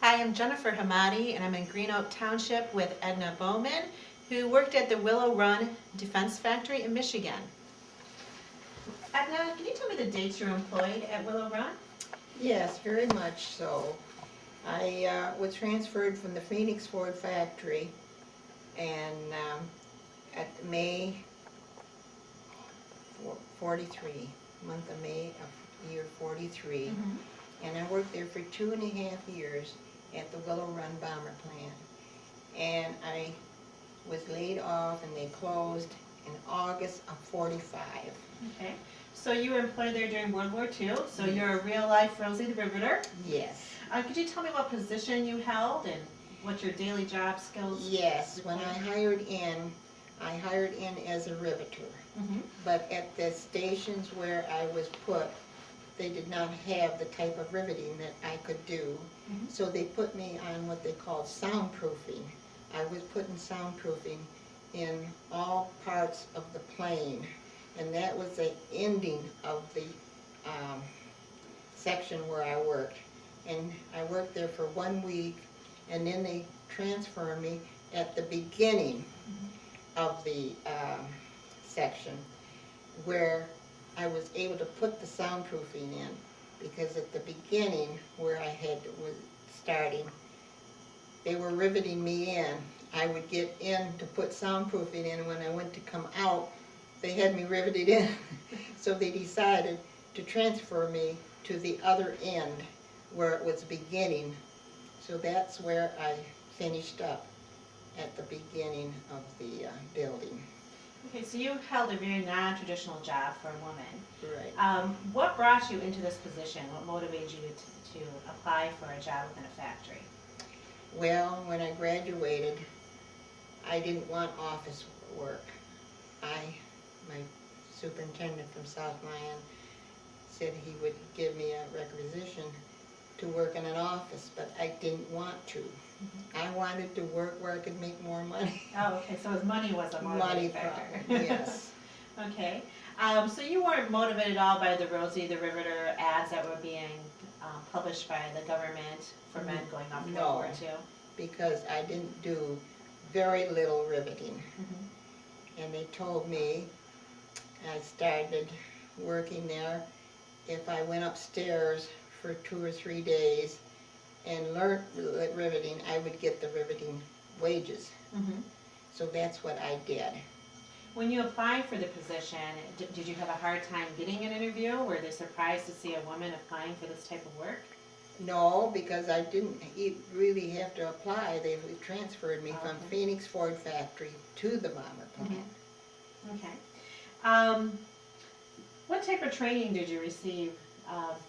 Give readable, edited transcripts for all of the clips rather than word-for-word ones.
Hi, I'm Jennifer Hamadi, and I'm in Green Oak Township with Edna Bauman, who worked at the Willow Run Defense Factory in Michigan. Edna, can you tell me the dates you were employed at Willow Run? Yes, very much so. I was transferred from the Phoenix Ford factory and at May 43, month of May of year 43. And I worked there for 2.5 years at the Willow Run Bomber plant. And I was laid off and they closed in August of 45. Okay, so you were employed there during World War II, so you're a real-life Rosie the Riveter. Yes. Could you tell me what position you held and what your daily job skills? Yes, when I hired in as a riveter. But at the stations where I was put, they did not have the type of riveting that I could do. So they put me on what they called soundproofing. I was put in soundproofing in all parts of the plane. And that was the ending of the section where I worked. And I worked there for 1 week, and then they transferred me at the beginning of the section where I was able to put the soundproofing in, because at the beginning where I was starting, they were riveting me in. I would get in to put soundproofing in, and when I went to come out, they had me riveted in. So they decided to transfer me to the other end where it was beginning. So that's where I finished up, at the beginning of the building. Okay, so you held a very non-traditional job for a woman. Right. What brought you into this position? What motivated you to apply for a job within a factory? Well, when I graduated, I didn't want office work. My superintendent from South Lyon said he would give me a requisition to work in an office, but I didn't want to. I wanted to work where I could make more money. Oh, okay, so money was a motivating factor. Problem, yes. Okay, so you weren't motivated at all by the Rosie the Riveter ads that were being published by the government for men going off to World War II? Because I didn't do very little riveting. And they told me, I started working there, if I went upstairs for 2 or 3 days and learned riveting, I would get the riveting wages. So that's what I did. When you applied for the position, did you have a hard time getting an interview? Were they surprised to see a woman applying for this type of work? No, because I didn't really have to apply. They transferred me from Phoenix Ford factory to the bomber plant. Okay. What type of training did you receive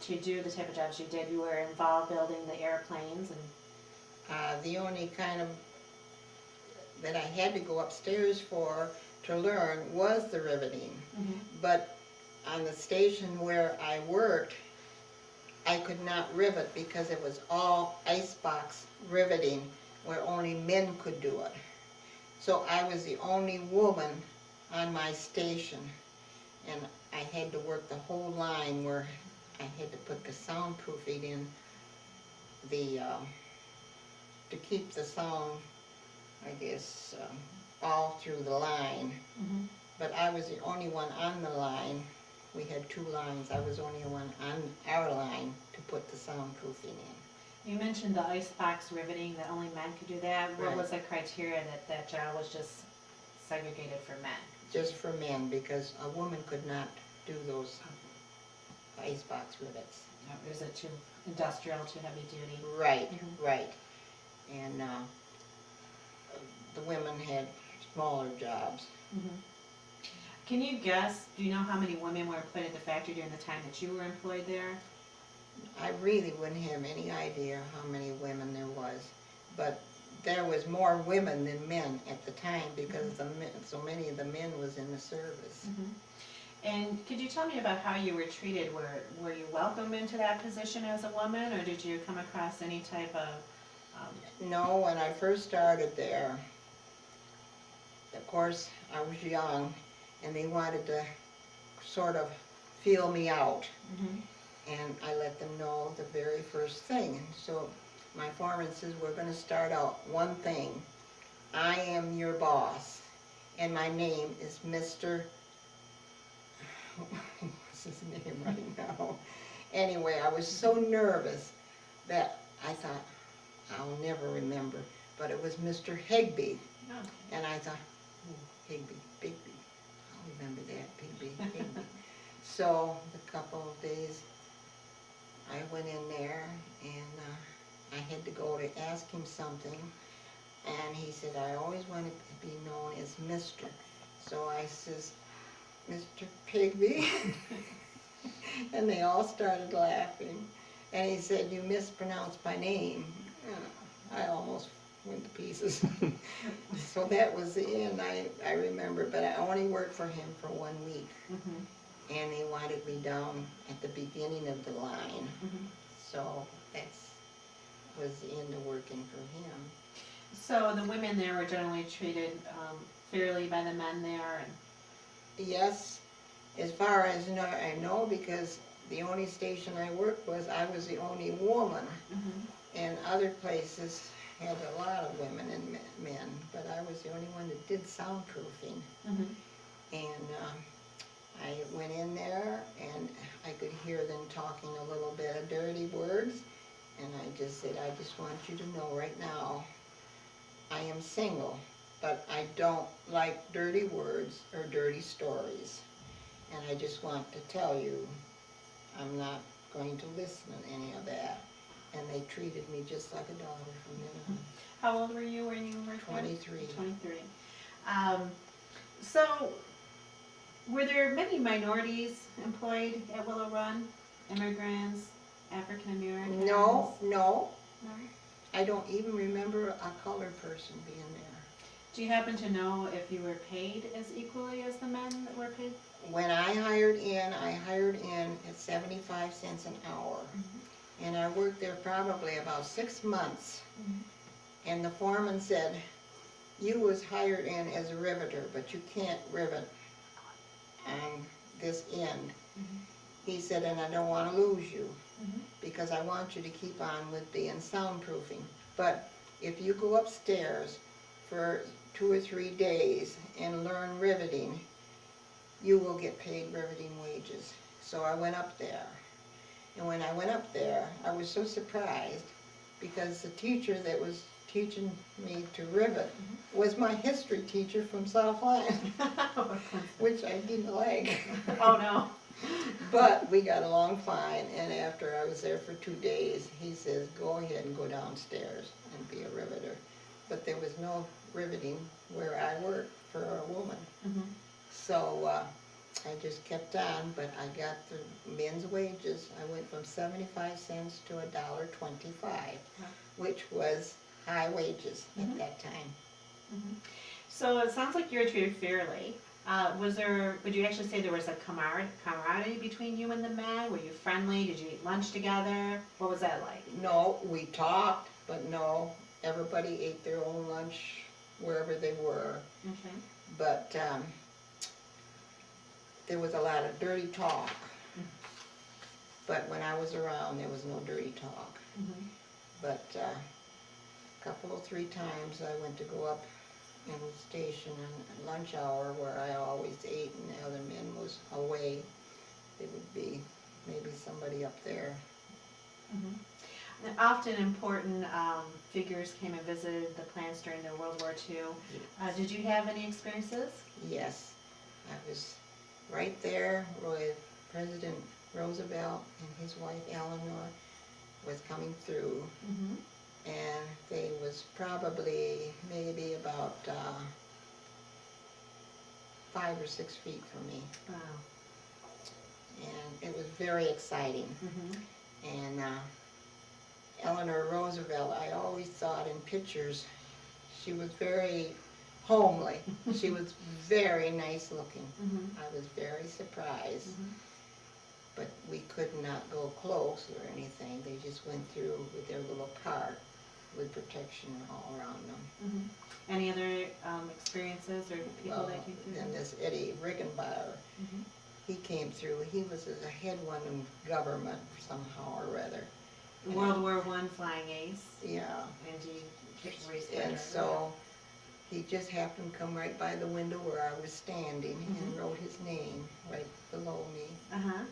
to do the type of jobs you did? You were involved building the airplanes and... The only kind of that I had to go upstairs for to learn was the riveting. But on the station where I worked, I could not rivet because it was all icebox riveting where only men could do it. So I was the only woman on my station, and I had to work the whole line where I had to put the soundproofing in to keep the sound, I guess, all through the line. But I was the only one on the line. We had 2 lines. I was the only one on our line to put the soundproofing in. You mentioned the icebox riveting, that only men could do that. What was the criteria that job was just segregated for men? Just for men, because a woman could not do those icebox rivets. Is it too industrial, too heavy duty? Right, right. And the women had smaller jobs. Can you guess, do you know how many women were employed at the factory during the time that you were employed there? I really wouldn't have any idea how many women there was, but there was more women than men at the time because so many of the men was in the service. And could you tell me about how you were treated? Were you welcomed into that position as a woman, or did you come across any type of... No, when I first started there, of course, I was young, and they wanted to sort of feel me out. And I let them know the very first thing. And so my foreman says, we're gonna start out one thing. I am your boss, and my name is Mr. What's his name right now? Anyway, I was so nervous that I thought, I'll never remember, but it was Mr. Higby. Oh. And I thought, oh, Higby, Bigby, I'll remember that, Bigby, Higby. So, a couple of days, I went in there, and I had to go to ask him something, and he said, I always wanted to be known as Mr. So I says, Mr. Pigby, and they all started laughing, and he said, you mispronounced my name. I almost went to pieces. So that was the end, I remember, but I only worked for him for 1 week. Mm-hmm. And they wanted me down at the beginning of the line. Mm-hmm. So that was the end of working for him. So the women there were generally treated fairly by the men there? And Yes, as far as I know, because the only station I worked was, I was the only woman. mm-hmm. And other places had a lot of women and men, but I was the only one that did soundproofing. Mm-hmm. And I went in there, and I could hear them talking a little bit of dirty words, and I just said, I just want you to know right now, I am single, but I don't like dirty words or dirty stories. And I just want to tell you, I'm not going to listen to any of that. And they treated me just like a daughter from then on. How old were you when you worked there? 23. 23. So, were there many minorities employed at Willow Run? Immigrants, African Americans? No. No? I don't even remember a colored person being there. Do you happen to know if you were paid as equally as the men that were paid? When I hired in at 75 cents an hour. Mm-hmm. And I worked there probably about 6 months. Mm-hmm. And the foreman said, you was hired in as a riveter, but you can't rivet on this end. Mm-hmm. He said, and I don't want to lose you, Mm-hmm. because I want you to keep on with being soundproofing. But if you go upstairs for 2 or 3 days and learn riveting, you will get paid riveting wages. So I went up there. And when I went up there, I was so surprised, because the teacher that was teaching me to rivet was my history teacher from South Line, which I didn't like. Oh, no. But we got along fine, and after I was there for 2 days, he says, go ahead and go downstairs and be a riveter. But there was no riveting where I worked for a woman. Mm-hmm. So I just kept on, but I got the men's wages. I went from 75 cents to $1.25, which was high wages at that time. Mm-hmm. So it sounds like you were treated fairly. Would you actually say there was a camaraderie between you and the men? Were you friendly? Did you eat lunch together? What was that like? No, we talked, but no, everybody ate their own lunch wherever they were. Okay. But there was a lot of dirty talk. But when I was around, there was no dirty talk. Mm-hmm. But a couple or 3 times I went to go up in the station in lunch hour, where I always ate and the other men was away. There would be maybe somebody up there. Mm-hmm. And often important figures came and visited the plants during the World War II. Did you have any experiences? Yes, I was right there with President Roosevelt and his wife Eleanor was coming through. Mm-hmm. And they was probably maybe about 5 or 6 feet from me. Wow. And it was very exciting. Mm-hmm. And Eleanor Roosevelt, I always thought in pictures, she was very homely. She was very nice looking. Mm-hmm. I was very surprised. Mm-hmm. But we could not go close or anything. They just went through with their little cart with protection all around them. Mm-hmm. Any other experiences or people that came through? Then this Eddie Riggenbauer, Mm-hmm. he came through. He was the head one in government somehow or other. World War I flying ace, Yeah, and and so he just happened to come right by the window where I was standing and wrote his name right below me. Uh-huh.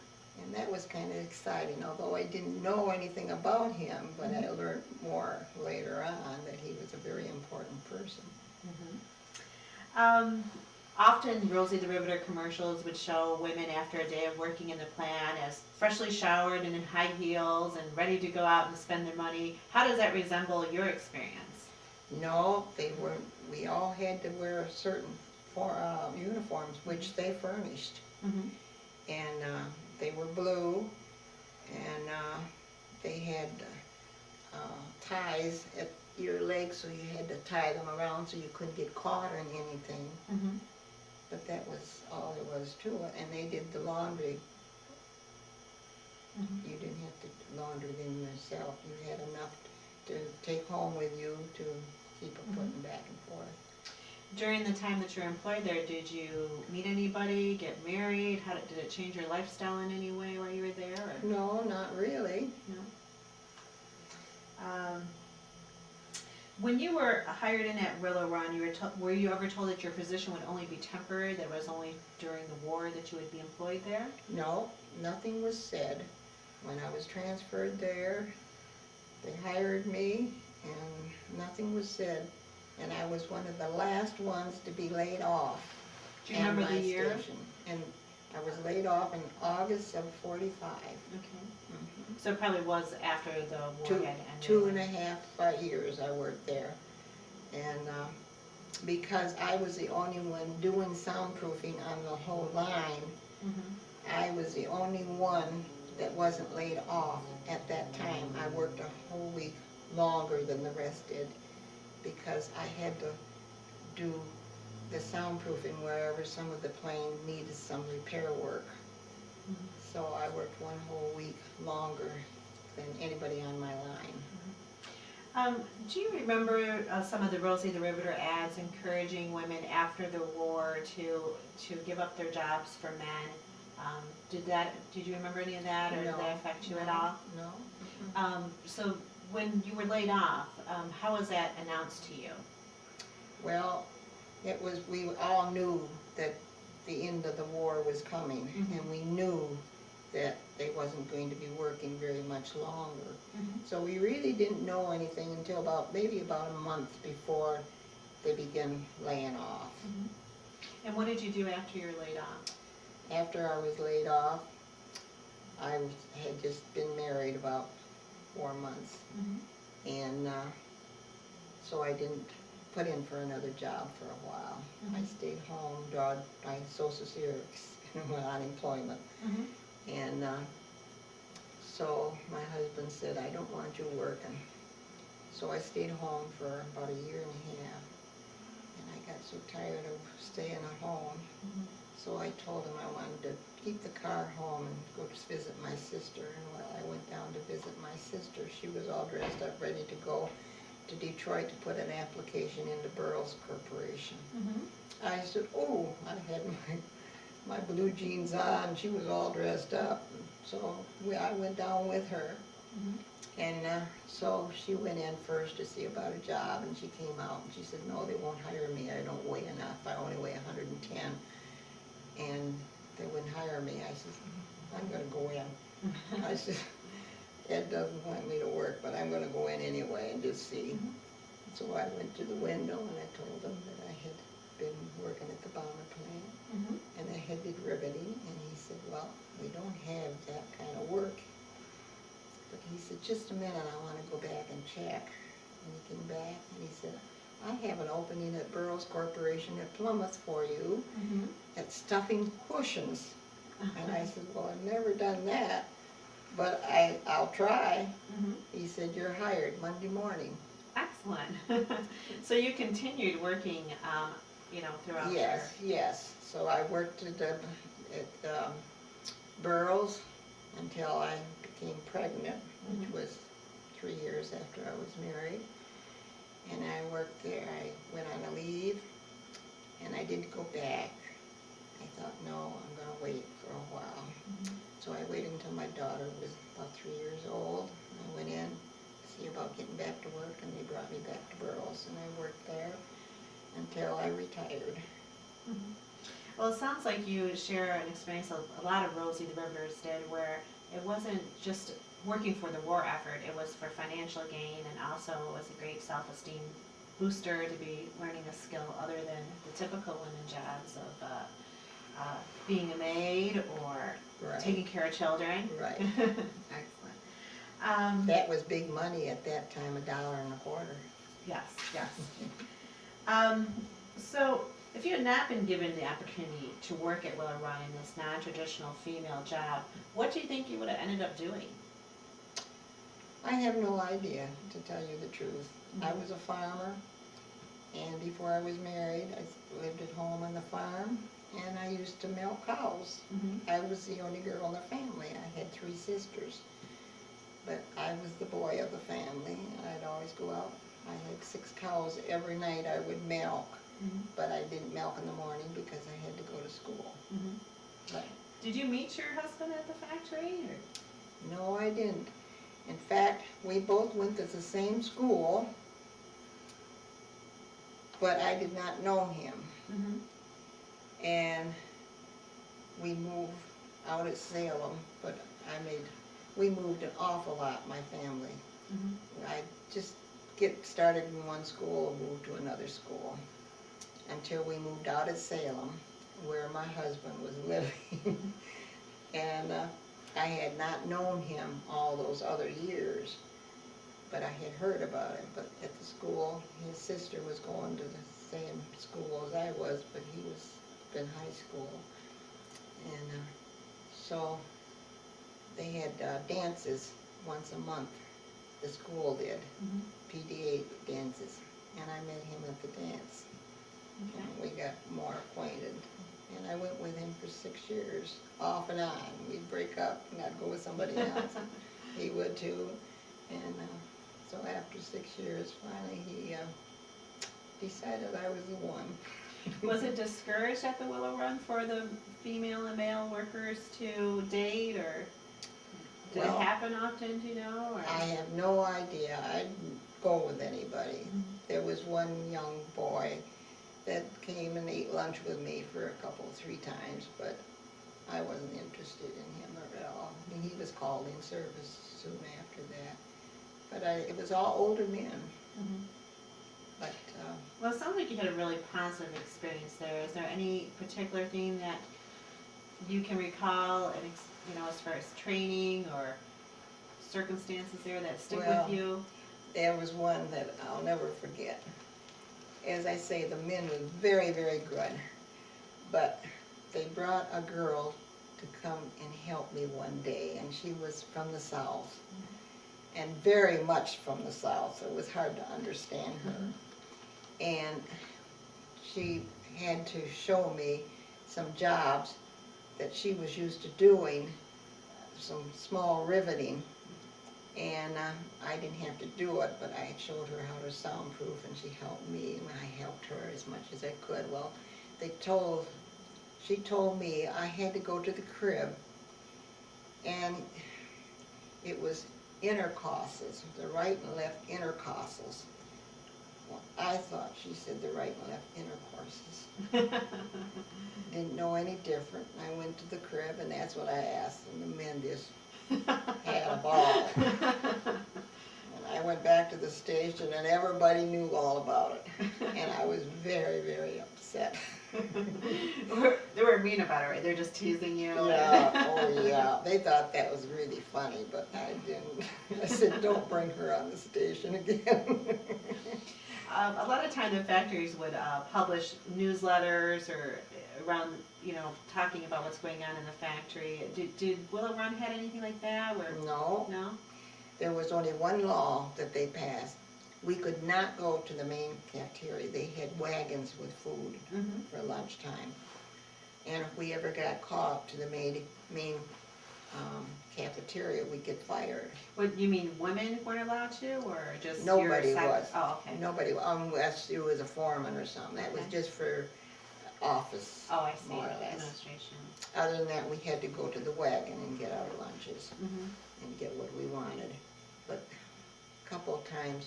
And that was kind of exciting, although I didn't know anything about him, but I learned more later on that he was a very important person. Often Rosie the Riveter commercials would show women after a day of working in the plant as freshly showered and in high heels and ready to go out and spend their money. How does that resemble your experience? No, they weren't. We all had to wear certain uniforms, which they furnished. And they were blue, and they had ties at your legs, so you had to tie them around so you couldn't get caught on anything. But that was all there was to it. And they did the laundry. You didn't have to launder them yourself. You had enough to take home with you to keep it putting back and forth. During the time that you were employed there, did you meet anybody, get married? Did it change your lifestyle in any way while you were there? Or? No, not really. No. When you were hired in at Willow Run, were you ever told that your position would only be temporary, that it was only during the war that you would be employed there? No, nothing was said. When I was transferred there, they hired me, and nothing was said. And I was one of the last ones to be laid off. Do you remember the year? Station. And I was laid off in August of '45. Okay. So it probably was after the war had ended. 2.5 years I worked there. And because I was the only one doing soundproofing on the whole line, I was the only one that wasn't laid off at that time. I worked a whole week longer than the rest did because I had to do the soundproofing wherever some of the plane needed some repair work. So I worked one whole week longer than anybody on my line. Do you remember some of the Rosie the Riveter ads encouraging women after the war to give up their jobs for men? Did you remember any of that, or did that affect you at all? No. So when you were laid off, how was that announced to you? Well, we all knew that the end of the war was coming, and we knew that they wasn't going to be working very much longer. So we really didn't know anything until maybe about a month before they began laying off. And what did you do after you were laid off? After I was laid off, I had just been married about 4 months, and so I didn't put in for another job for a while. I stayed home, drawed my Social Security unemployment, and so my husband said, I don't want you working. So I stayed home for about 1.5 years, and I got so tired of staying at home. So I told him I wanted to keep the car home and go to visit my sister. And while I went down to visit my sister, she was all dressed up, ready to go to Detroit to put an application into Burroughs Corporation. I said, oh, I had my blue jeans on, she was all dressed up. So I went down with her. And so she went in first to see about a job, and she came out and she said, no, they won't hire me, I don't weigh enough, I only weigh 110. And they wouldn't hire me. I said, I'm going to go in. I said, Ed doesn't want me to work, but I'm going to go in anyway and just see. So I went to the window and I told them that I had been working at the Bauman plant, and I had did riveting. And he said, well, we don't have that kind of work. But he said, just a minute, I want to go back and check. And he came back and he said, I have an opening at Burroughs Corporation at Plymouth for you at stuffing cushions. And I said, well, I've never done that, but I'll try. He said, you're hired Monday morning. Excellent. So you continued working, throughout Yes. So I worked at Burroughs until I became pregnant, which was 3 years after I was married. And I worked there. I went on a leave, and I didn't go back. I thought, no, I'm going to wait for a while. So I waited until my daughter was about 3 years old. I went in to see about getting back to work, and they brought me back to Burroughs, and I worked there until I retired. Mhm. Well, it sounds like you share an experience a lot of Rosie the Riveters did, where it wasn't just working for the war effort, it was for financial gain, and also it was a great self-esteem booster to be learning a skill other than the typical women jobs of being a maid or Right. taking care of children. Right. Excellent. That was big money at that time, $1.25. Yes, yes. So, if you had not been given the opportunity to work at Willow Run in this non-traditional female job, what do you think you would have ended up doing? I have no idea, to tell you the truth. I was a farmer, and before I was married, I lived at home on the farm, and I used to milk cows. Mm-hmm. I was the only girl in the family. I had 3 sisters, but I was the boy of the family. I'd always go out. I had 6 cows every night I would milk, Mm-hmm. but I didn't milk in the morning because I had to go to school. Mm-hmm. But Did you meet your husband at the factory? Or? no, I didn't. In fact, we both went to the same school, but I did not know him. Mm-hmm. And we moved out at Salem, but we moved an awful lot, my family. Mm-hmm. I just get started in one school and moved to another school until we moved out at Salem, where my husband was living. And I had not known him all those other years, but I had heard about him. But at the school, his sister was going to the same school as I was, but he was in high school. And so they had dances once a month, the school did, Mm-hmm. PDA dances, and I met him at the dance. Okay. And we got more acquainted. And I went with him for 6 years, off and on. We'd break up and I'd go with somebody else. He would too. And so after 6 years, finally he decided I was the one. Was it discouraged at the Willow Run for the female and male workers to date, or did Well, it happen often, do you know? Or? I have no idea. I'd go with anybody. Mm-hmm. There was one young boy that came and ate lunch with me for a 3 times, but I wasn't interested in him at all. I mean, he was called in service soon after that. But it was all older men. Mm-hmm. But Well, it sounds like you had a really positive experience there. Is there any particular thing that you can recall, and as far as training or circumstances there that stick Well, with you? there was one that I'll never forget. As I say, the men were very, very good. But they brought a girl to come and help me one day, and she was from the South, and very much from the South, so it was hard to understand her. And she had to show me some jobs that she was used to doing, some small riveting, and I didn't have to do it, but I showed her how to soundproof, and she helped me, and I helped her as much as I could. Well, she told me I had to go to the crib, and it was intercostals, the right and left intercostals. Well, I thought she said the right and left intercourses. Didn't know any different. I went to the crib, and that's what I asked, and the men just had a ball. And I went back to the station, and everybody knew all about it. And I was very, very upset. They were mean about it, right? They're just teasing you. Yeah, oh yeah. They thought that was really funny, but I didn't. I said, don't bring her on the station again. A lot of times the factories would publish newsletters or around, talking about what's going on in the factory. Did Willow Run had anything like that? Or? No. No? There was only one law that they passed. We could not go to the main cafeteria. They had wagons with food for lunchtime. And if we ever got caught to the main cafeteria, we'd get fired. What, you mean women weren't allowed to, or just Nobody your side? was. Oh, okay. Nobody, unless you was a foreman or something. That was Okay. just for office, Oh, I see, more or less. administration. Other than that, we had to go to the wagon and get our lunches Mhm. and get what we wanted. But a couple of times,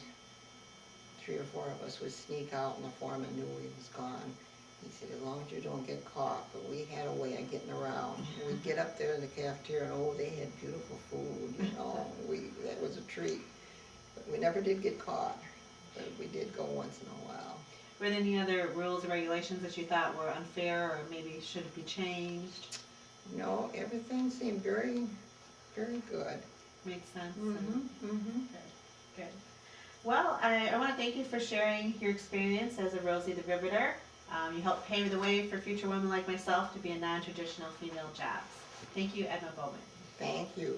3 or 4 of us would sneak out and the foreman knew he was gone. He said, as long as you don't get caught, but we had a way of getting around. We'd get up there in the cafeteria and oh, they had beautiful food, you know, that was a treat. But we never did get caught, but we did go once in a while. Were there any other rules or regulations that you thought were unfair or maybe should be changed? No, everything seemed very, very good. Makes sense? Mm-hmm. Good. Well, I want to thank you for sharing your experience as a Rosie the Riveter. You helped pave the way for future women like myself to be in non-traditional female jobs. Thank you, Edna Bauman. Thank you.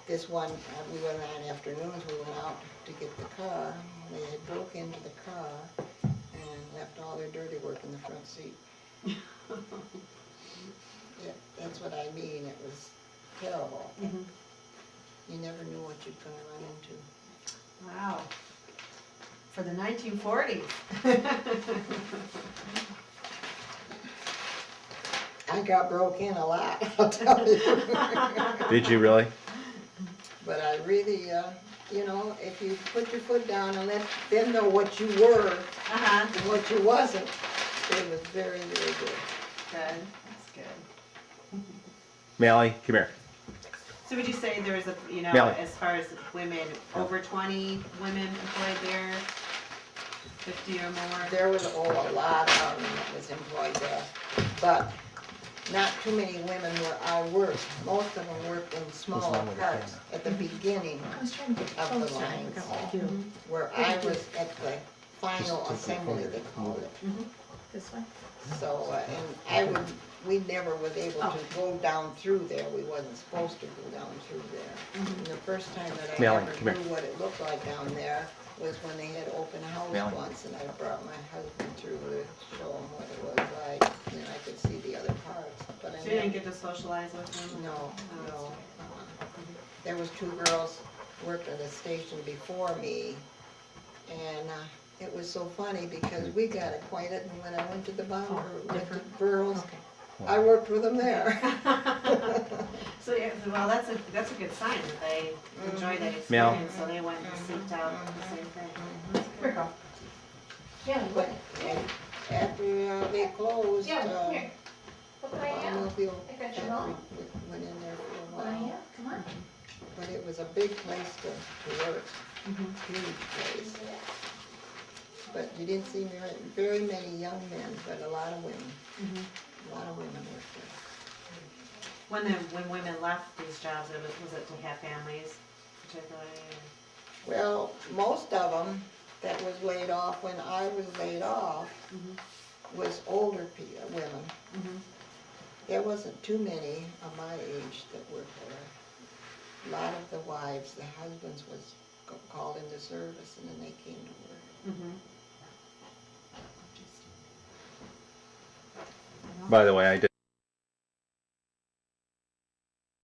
This one, we went on afternoons, we went out to get the car. They had broke into the car and left all their dirty work in the front seat. Yeah, that's what I mean, it was terrible. Mhm. You never knew what you'd gonna run into. Wow. For the 1940s. I got broke in a lot, I'll tell you. Did you really? But I really, you know, if you put your foot down and let them know what you were Uh-huh. and what you wasn't, it was very, very good. Good. That's good. Mally, come here. So would you say there was a, you know, Melanie. as far as women, over 20 women employed there? 50 or more? There was, a lot of them that was employed there, but not too many women where I worked. Most of them worked in smaller wrong with the parts camera? at the beginning I was trying to get of the closer. I lines, forgot what to do. where I was at the final assembly, they called it. This way? So, and we never was able to go down through there, we wasn't supposed to go down through there. And the first time that I Melanie, ever come here. knew what it looked like down there was when they had open house Melanie. once, and I brought my husband through to show him what it was like, and I could see the other parts, but I So you didn't never, get to socialize with them? no, Oh, that's no. right. There was 2 girls worked at a station before me, and it was so funny because we got acquainted, and when I went to the Bauman, with the different. girls, Okay. I worked with them there. So, yeah, well, that's a good sign that they enjoyed that Mel. experience, so they went and seeked out the same thing. Here we go. Yeah, But and after they closed, Yeah, here. Look what I have. automobile I got your factory mom. went in there for a What I while. have, come on. But it was a big place to work, huge place. But you didn't see very many young men, but a lot of women. A lot of women worked there. When women left these jobs, was it to have families particularly? Well, most of them that was laid off when I was laid off was older women. There wasn't too many of my age that worked there. A lot of the wives, the husbands was called into service and then they came to work. By the way, I did